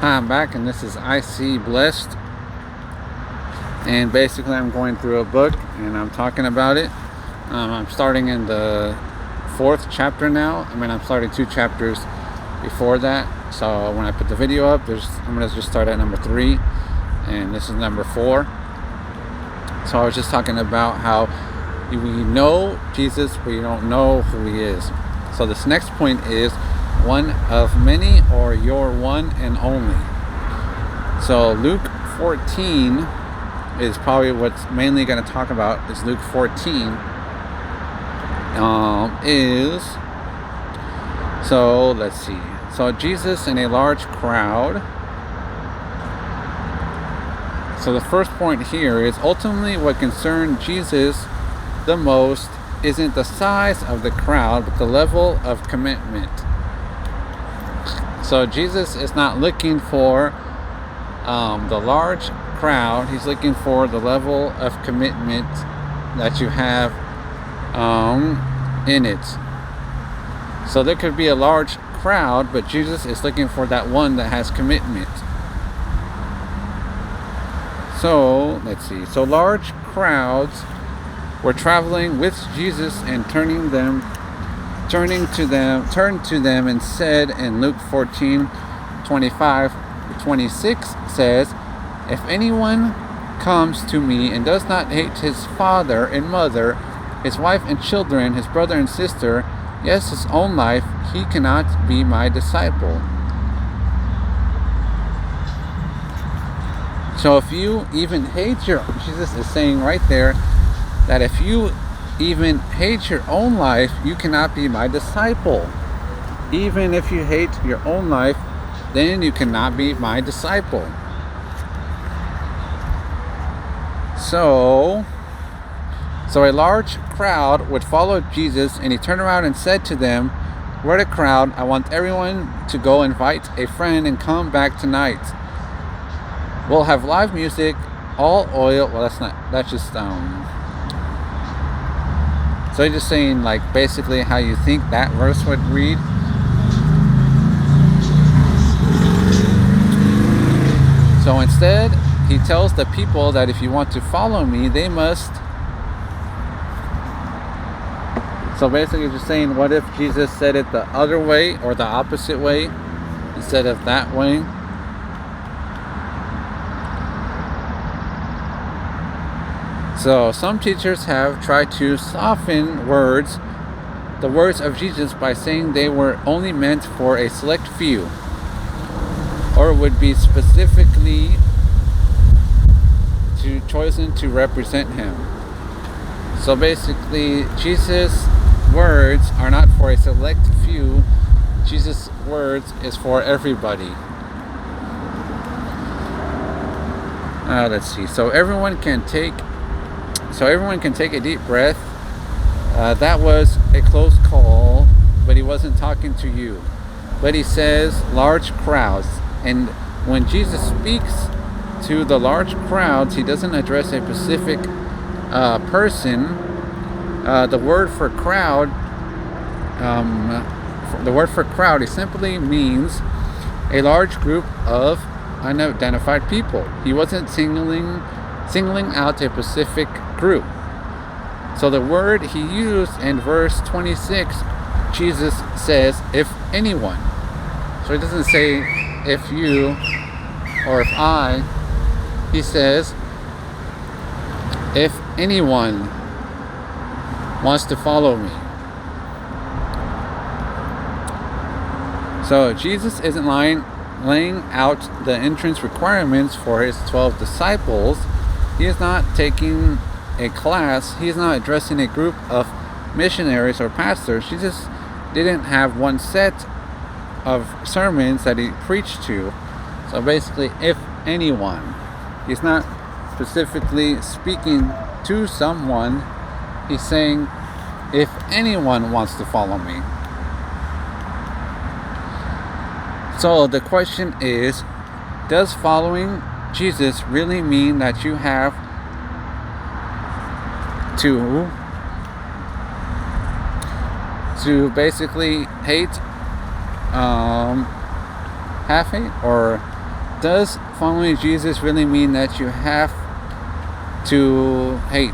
Hi, I'm back, and this is I See Blessed. And basically, I'm going through a book and I'm talking about it. I'm starting in the 4th chapter now. I'm starting 2 chapters before that. So when I put the video up, I'm going to just start at number 3, and this is number 4. So I was just talking about how we know Jesus, but you don't know who he is. So this next point is one of many, or your one and only. So Luke 14 is probably what's mainly going to talk about. Is Luke 14 so let's see. So Jesus in a large crowd. So the first point here is ultimately what concerned Jesus the most isn't the size of the crowd, but the level of commitment. So Jesus is not looking for the large crowd. He's looking for the level of commitment that you have in it. So there could be a large crowd, but Jesus is looking for that one that has commitment. So let's see. So large crowds were traveling with Jesus and turned to them and said in Luke 14:25-26 says, "If anyone comes to me and does not hate his father and mother, his wife and children, his brother and sister, yes, his own life, he cannot be my disciple." So if you even hate Jesus is saying right there that if you even hate your own life, you cannot be my disciple. Even if you hate your own life, then you cannot be my disciple. So a large crowd would follow Jesus, and he turned around and said to them, "We're the crowd. I want everyone to go invite a friend and come back tonight. We'll have live music, all oil." Well, that's just so he's just saying, like, basically how you think that verse would read. So instead, he tells the people that if you want to follow me, they must. So basically just saying, what if Jesus said it the other way, or the opposite way, instead of that way? So some teachers have tried to soften the words of Jesus by saying they were only meant for a select few, or would be specifically chosen to represent him. So basically, Jesus' words are not for a select few. Jesus' words is for everybody. Let's see. So everyone can take a deep breath. That was a close call, but he wasn't talking to you. But he says large crowds. And when Jesus speaks to the large crowds, he doesn't address a specific person. The word for crowd, it simply means a large group of unidentified people. He wasn't singling out a specific group. So the word he used in verse 26, Jesus says, "If anyone." So he doesn't say "if you" or "if I." He says, "If anyone wants to follow me." So Jesus isn't laying out the entrance requirements for his 12 disciples. He is not taking a class. He is not addressing a group of missionaries or pastors. Jesus didn't have one set of sermons that he preached to. So basically, if anyone, he's not specifically speaking to someone. He's saying, if anyone wants to follow me. So the question is, does following Jesus really mean that you have to basically hate, half hate, or does following Jesus really mean that you have to hate?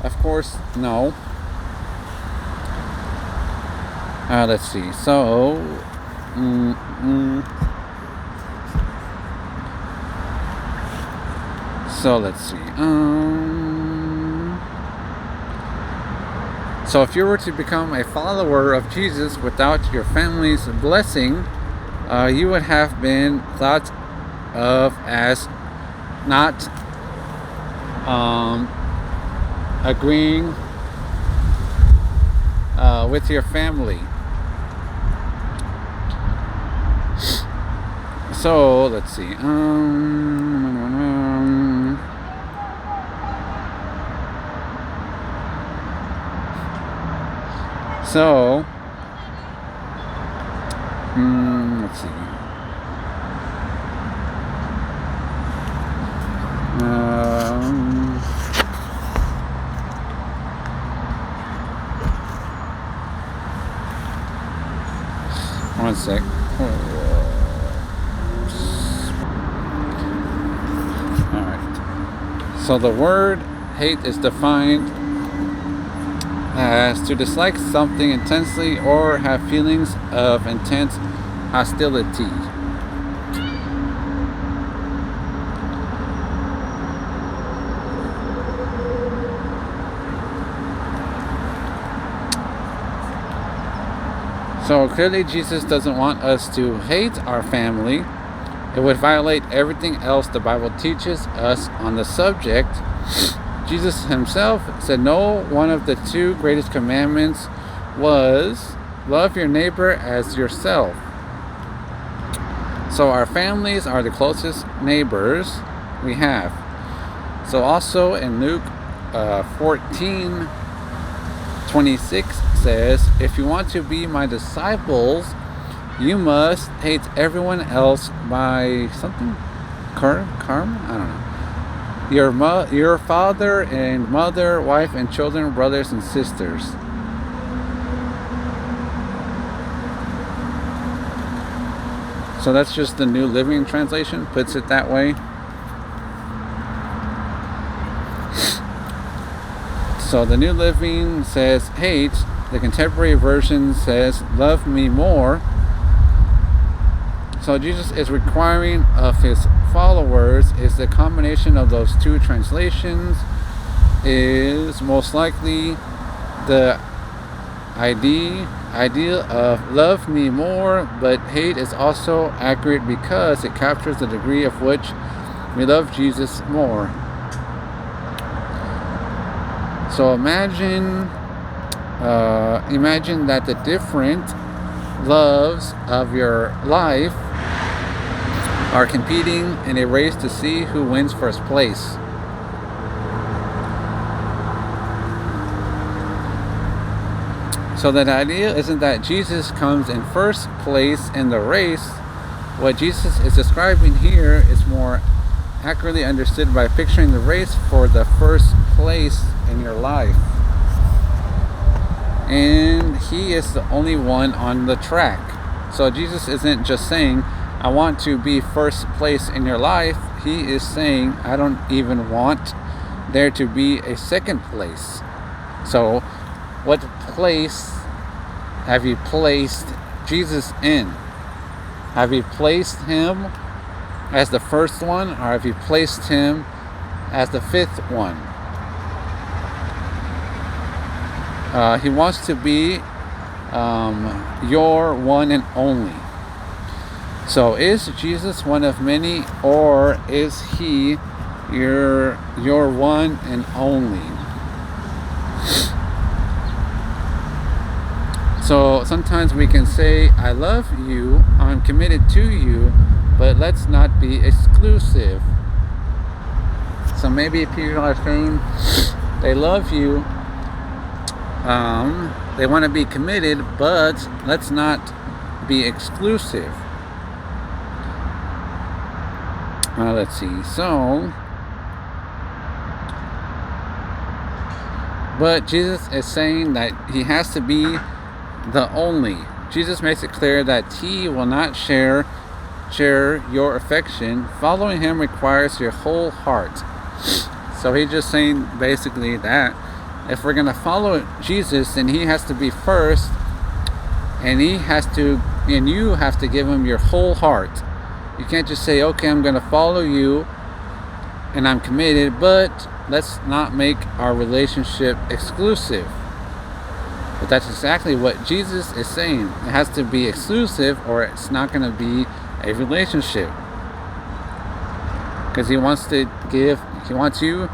Of course, no. Let's see. So, let's see. So if you were to become a follower of Jesus without your family's blessing, you would have been thought of as not agreeing with your family. So let's see. So let's see. One sec. So the word hate is defined as to dislike something intensely or have feelings of intense hostility. So clearly Jesus doesn't want us to hate our family. It would violate everything else the Bible teaches us on the subject. Jesus himself said no one of the two greatest commandments was love your neighbor as yourself. So our families are the closest neighbors we have. So also in Luke 14:26 says, if you want to be my disciples, you must hate everyone else by something, karma? I don't know. Your father and mother, wife and children, brothers and sisters. So that's just the New Living Translation, puts it that way. So the New Living says hate. The contemporary version says love me more. So Jesus is requiring of his followers is the combination of those two translations is most likely the idea of love me more, but hate is also accurate because it captures the degree of which we love Jesus more. So imagine that the different loves of your life are competing in a race to see who wins first place. So that idea isn't that Jesus comes in first place in the race. What Jesus is describing here is more accurately understood by picturing the race for the first place in your life. And he is the only one on the track. So Jesus isn't just saying, I want to be first place in your life. He is saying, I don't even want there to be a second place. So what place have you placed Jesus in? Have you placed him as the first one, or have you placed him as the fifth one? He wants to be your one and only. So is Jesus one of many, or is he your one and only? So sometimes we can say, I love you, I'm committed to you, but let's not be exclusive. So maybe people are saying they love you, they want to be committed, but let's not be exclusive. Let's see. So, but Jesus is saying that he has to be the only. Jesus makes it clear that he will not share your affection. Following him requires your whole heart. So he's just saying basically that if we're going to follow Jesus, then he has to be first, and you have to give him your whole heart. You can't just say, okay, I'm going to follow you and I'm committed, but let's not make our relationship exclusive. But that's exactly what Jesus is saying. It has to be exclusive or it's not going to be a relationship. Because he wants you,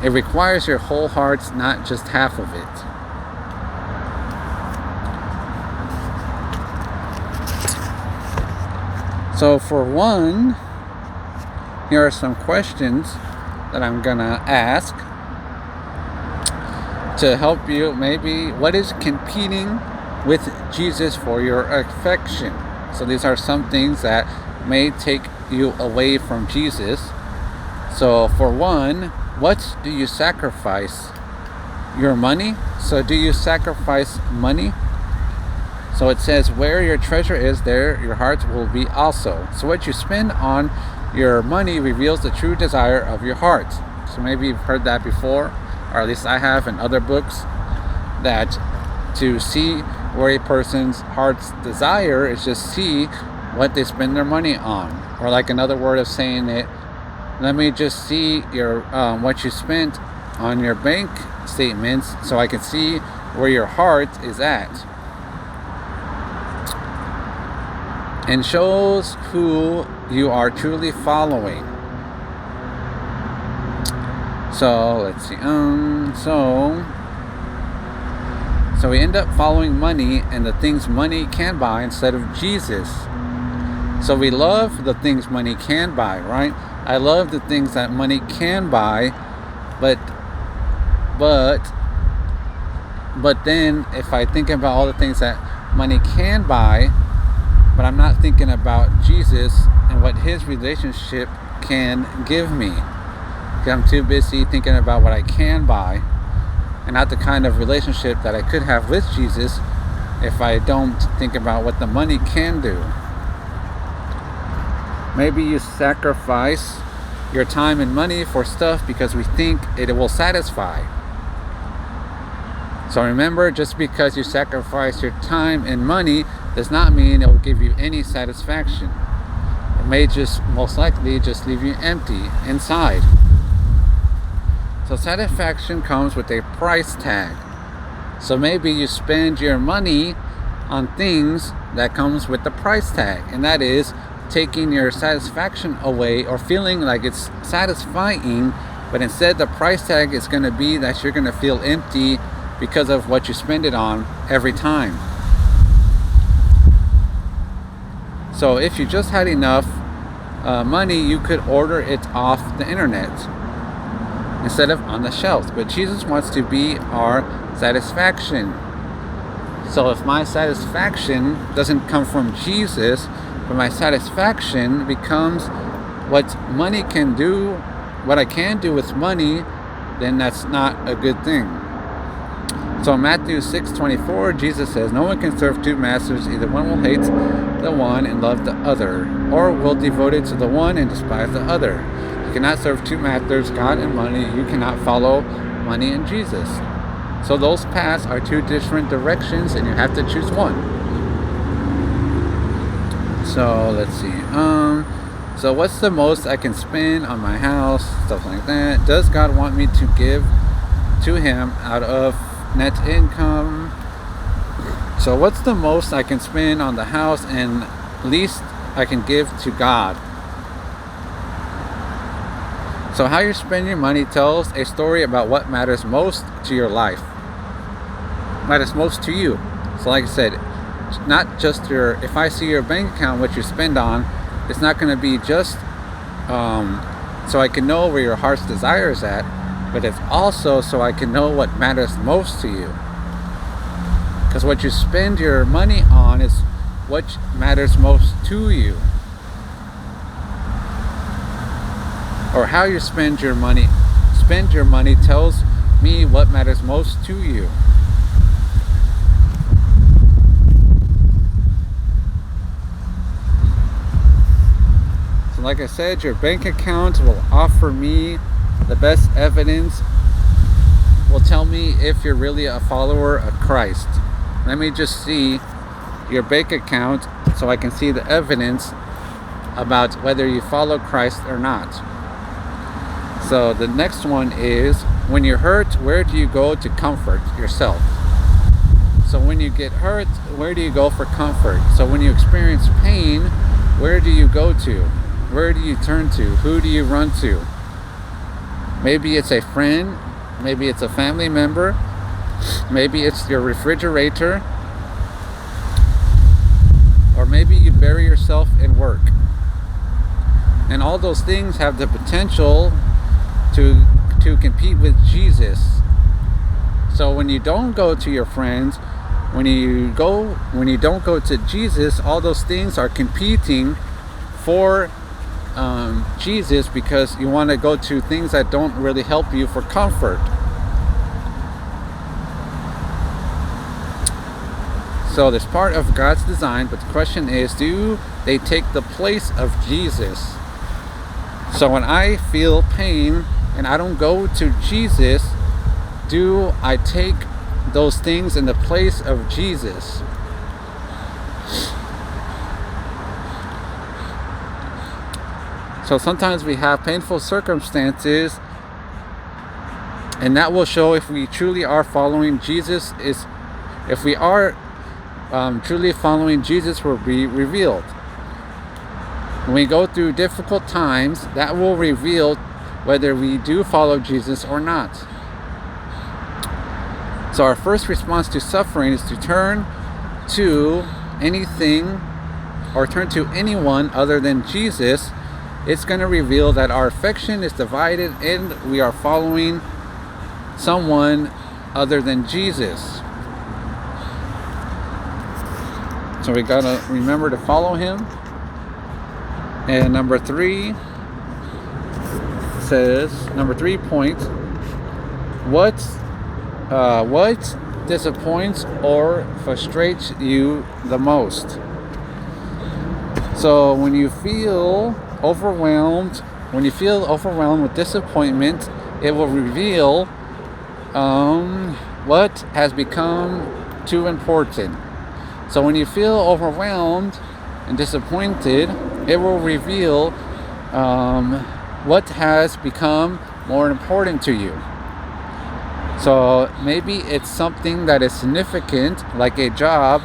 it requires your whole heart, not just half of it. So for one, here are some questions that I'm gonna ask to help you. Maybe what is competing with Jesus for your affection? So these are some things that may take you away from Jesus. So for one, what do you sacrifice? Your money? So do you sacrifice money? So it says, where your treasure is, there your heart will be also. So what you spend on your money reveals the true desire of your heart. So maybe you've heard that before, or at least I have in other books, that to see where a person's heart's desire is just see what they spend their money on. Or like another word of saying it, let me just see your what you spent on your bank statements so I can see where your heart is at. And shows who you are truly following. So let's see. So we end up following money and the things money can buy instead of Jesus. So we love the things money can buy, right? I love the things that money can buy, but then if I think about all the things that money can buy, but I'm not thinking about Jesus and what his relationship can give me, because I'm too busy thinking about what I can buy and not the kind of relationship that I could have with Jesus if I don't think about what the money can do. Maybe you sacrifice your time and money for stuff because we think it will satisfy. So remember, just because you sacrifice your time and money does not mean it will give you any satisfaction. It may just most likely just leave you empty inside. So satisfaction comes with a price tag. So maybe you spend your money on things that comes with the price tag, and that is taking your satisfaction away or feeling like it's satisfying, but instead the price tag is going to be that you're going to feel empty because of what you spend it on every time. So if you just had enough money, you could order it off the internet instead of on the shelves. But Jesus wants to be our satisfaction. So if my satisfaction doesn't come from Jesus, but my satisfaction becomes what money can do, what I can do with money, then that's not a good thing. So in Matthew 6:24, Jesus says, no one can serve two masters. Either one will hate the one and love the other, or will devote it to the one and despise the other. You cannot serve two masters, God and money. You cannot follow money and Jesus. So those paths are two different directions, and you have to choose one. So let's see. So what's the most I can spend on my house? Stuff like that. Does God want me to give to him out of net income? So what's the most I can spend on the house and least I can give to God? So how you spend your money tells a story about what matters most to your life, matters most to you. So like I said, not just if I see your bank account, what you spend on, it's not going to be just so I can know where your heart's desire is at, but it's also so I can know what matters most to you. Because what you spend your money on is what matters most to you. Or how you spend your money tells me what matters most to you. like I said, your bank account will offer me the best evidence, will tell me if you're really a follower of Christ. Let me just see your bank account so I can see the evidence about whether you follow Christ or not. So the next one is, when you're hurt, where do you go to comfort yourself? So when you get hurt, where do you go for comfort? So when you experience pain, where do you go to? Where do you turn to? Who do you run to? Maybe it's a friend, maybe it's a family member, maybe it's your refrigerator, or maybe you bury yourself in work. And all those things have the potential to compete with Jesus. So when you don't go to your friends, when you don't go to Jesus, all those things are competing for Jesus, because you want to go to things that don't really help you for comfort. So there's part of God's design, but the question is, do they take the place of Jesus? So when I feel pain and I don't go to Jesus, do I take those things in the place of Jesus? So sometimes we have painful circumstances, and that will show if we truly are following Jesus. If we are truly following Jesus, will be revealed. When we go through difficult times, that will reveal whether we do follow Jesus or not. So our first response to suffering is to turn to anything or turn to anyone other than Jesus. It's going to reveal that our affection is divided and we are following someone other than Jesus. So we got to remember to follow him. And number 3 point, what disappoints or frustrates you the most? So when you feel overwhelmed with disappointment, it will reveal what has become too important. So when you feel overwhelmed and disappointed, it will reveal what has become more important to you. So maybe it's something that is significant, like a job,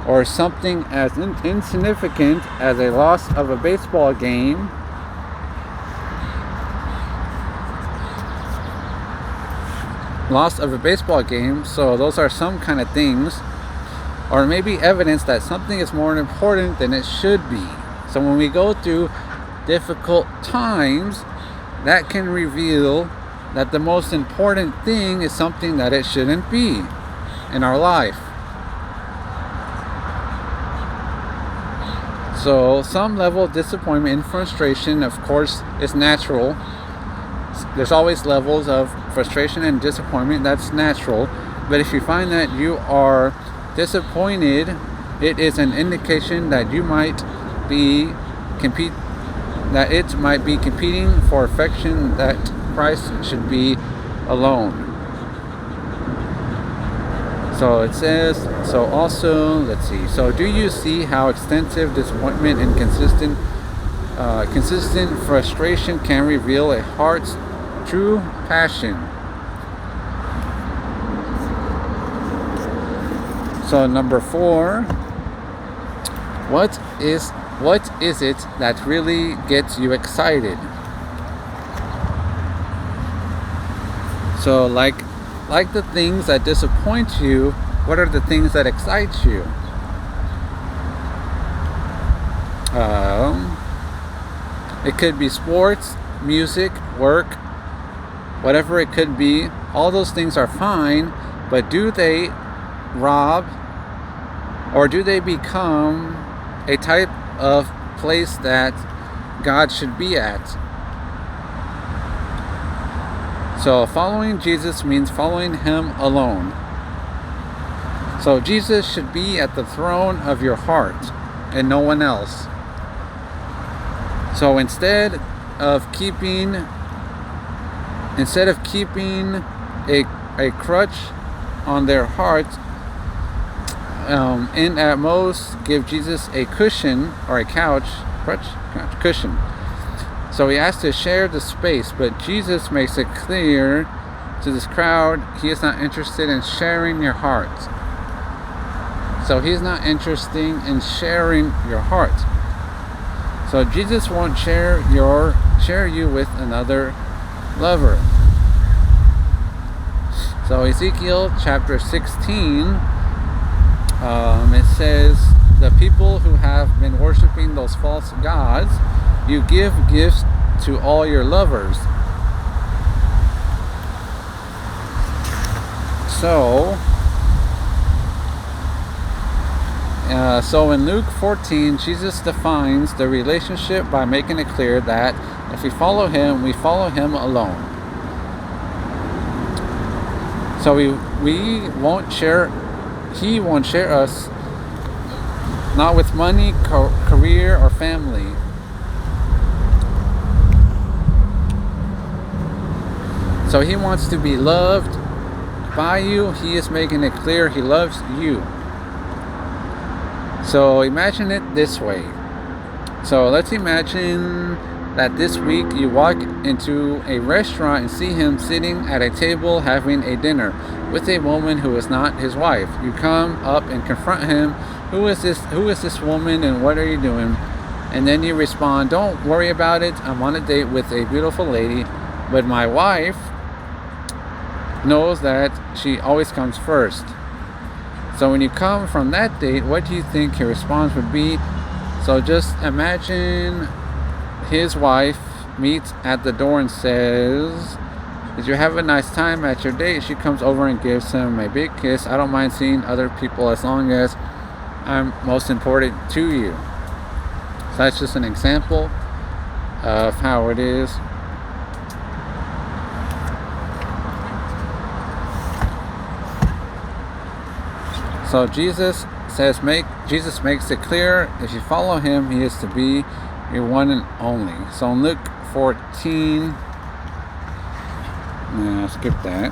or something as insignificant as a loss of a baseball game, So those are some kind of things, or maybe evidence that something is more important than it should be. So when we go through difficult times, that can reveal that the most important thing is something that it shouldn't be in our life. So some level of disappointment and frustration, of course, is natural. There's always levels of frustration and disappointment. That's natural. But if you find that you are disappointed, it is an indication that you might be competing for affection that Christ should be alone. So it says, let's see. So do you see how extensive disappointment and consistent frustration can reveal a heart's true passion? So number 4, what is it that really gets you excited? So like the things that disappoint you, what are the things that excite you? It could be sports, music, work, whatever it could be. All those things are fine, but do they rob, or do they become a type of place that God should be at? So following Jesus means following him alone. So Jesus should be at the throne of your heart and no one else. So instead of keeping a crutch on their heart, and at most give Jesus a cushion or a cushion. So he has to share the space, but Jesus makes it clear to this crowd he is not interested in sharing your heart. So he's not interested in sharing your heart. So Jesus won't share you with another lover. So Ezekiel chapter 16, it says, the people who have been worshiping those false gods, you give gifts to all your lovers. So in Luke 14, Jesus defines the relationship by making it clear that if we follow him, we follow him alone. So he won't share us, not with money, career, or family. So he wants to be loved by you. He is making it clear he loves you. So imagine it this way. So let's imagine that this week you walk into a restaurant and see him sitting at a table having a dinner with a woman who is not his wife. You come up and confront him. Who is this woman and what are you doing? And then you respond, don't worry about it. I'm on a date with a beautiful lady, but my wife knows that she always comes first. So when you come from that date, what do you think your response would be? So just imagine his wife meets at the door and says, did you have a nice time at your date? She comes over and gives him a big kiss. I don't mind seeing other people as long as I'm most important to you. So that's just an example of how it is. So Jesus makes it clear, if you follow him, he is to be your one and only. So in Luke 14, I'll skip that.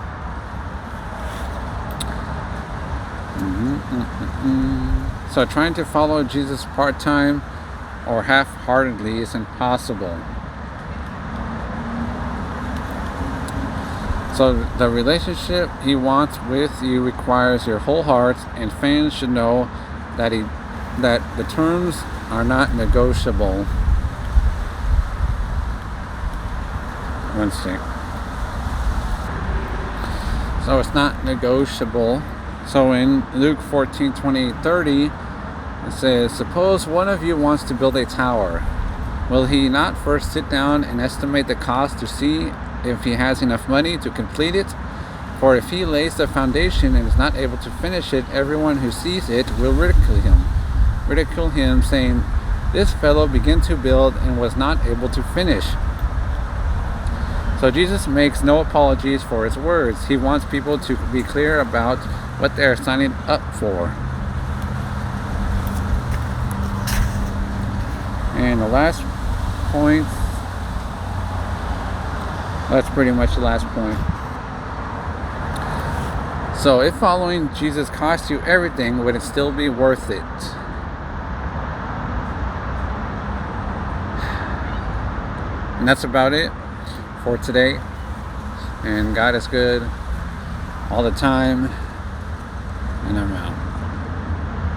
So trying to follow Jesus part-time or half-heartedly is impossible. So the relationship he wants with you requires your whole heart, and fans should know that the terms are not negotiable. One sec. So it's not negotiable. So in Luke 14, 20, 30, it says, suppose one of you wants to build a tower. Will he not first sit down and estimate the cost to see if he has enough money to complete it? For if he lays the foundation and is not able to finish it, everyone who sees it will ridicule him, saying, this fellow began to build and was not able to finish. So Jesus makes no apologies for his words. He wants people to be clear about what they are signing up for. And the last point, that's pretty much the last point. So if following Jesus cost you everything, would it still be worth it? And that's about it for today. And God is good all the time. And I'm out.